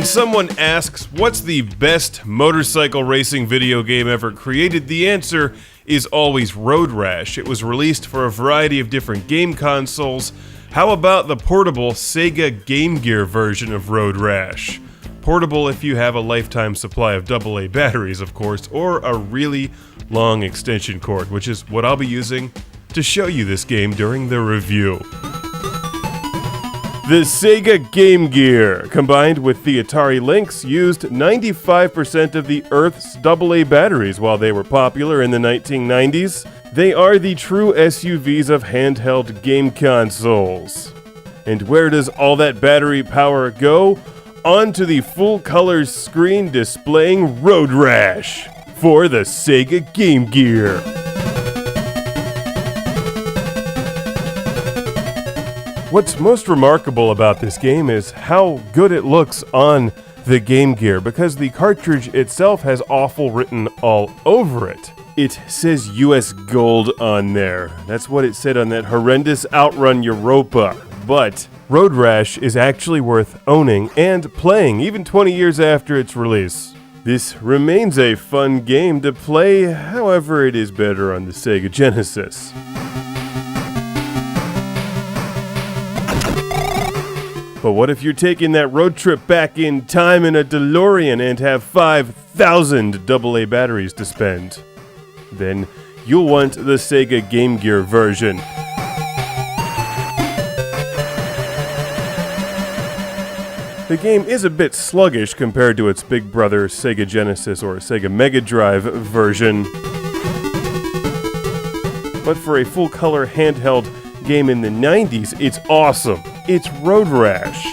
When someone asks what's the best motorcycle racing video game ever created, the answer is always Road Rash. It was released for a variety of different game consoles. How about the portable Sega Game Gear version of Road Rash? Portable if you have a lifetime supply of AA batteries, of course, or a really long extension cord, which is what I'll be using to show you this game during the review. The Sega Game Gear, combined with the Atari Lynx, used 95% of the Earth's AA batteries while they were popular in the 1990s. They are the true SUVs of handheld game consoles. And where does all that battery power go? Onto the full-color screen displaying Road Rash for the Sega Game Gear. What's most remarkable about this game is how good it looks on the Game Gear, because the cartridge itself has awful written all over it. It says US Gold on there. That's what it said on that horrendous Outrun Europa. But Road Rash is actually worth owning and playing, even 20 years after its release. This remains a fun game to play, however it is better on the Sega Genesis. But what if you're taking that road trip back in time in a DeLorean and have 5,000 AA batteries to spend? Then you'll want the Sega Game Gear version. The game is a bit sluggish compared to its big brother Sega Genesis or Sega Mega Drive version. But for a full-color handheld game in the 90s, it's awesome. It's Road Rash.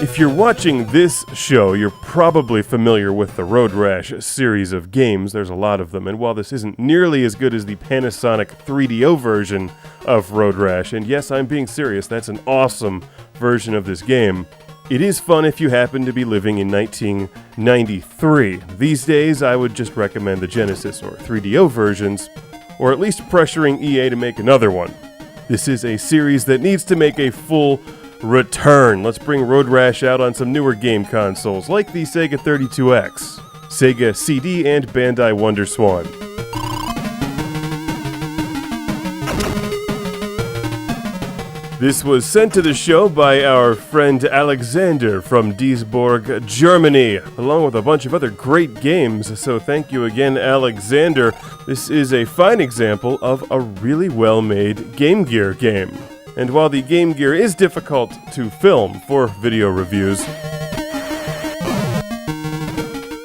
If you're watching this show, you're probably familiar with the Road Rash series of games. There's a lot of them, and while this isn't nearly as good as the Panasonic 3DO version of Road Rash, and yes, I'm being serious, that's an awesome version of this game, it is fun if you happen to be living in 1993. These days, I would just recommend the Genesis or 3DO versions, or at least pressuring EA to make another one. This is a series that needs to make a full return. Let's bring Road Rash out on some newer game consoles, like the Sega 32X, Sega CD, and Bandai WonderSwan. This was sent to the show by our friend Alexander from Duisburg, Germany, along with a bunch of other great games, so thank you again, Alexander. This is a fine example of a really well-made Game Gear game. And while the Game Gear is difficult to film for video reviews,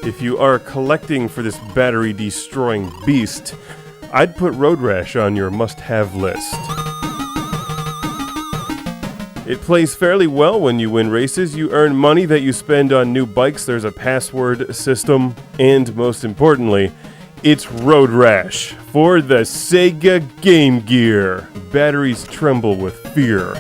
if you are collecting for this battery-destroying beast, I'd put Road Rash on your must-have list. It plays fairly well when you win races, you earn money that you spend on new bikes, there's a password system, and most importantly, it's Road Rash for the Sega Game Gear. Batteries tremble with fear.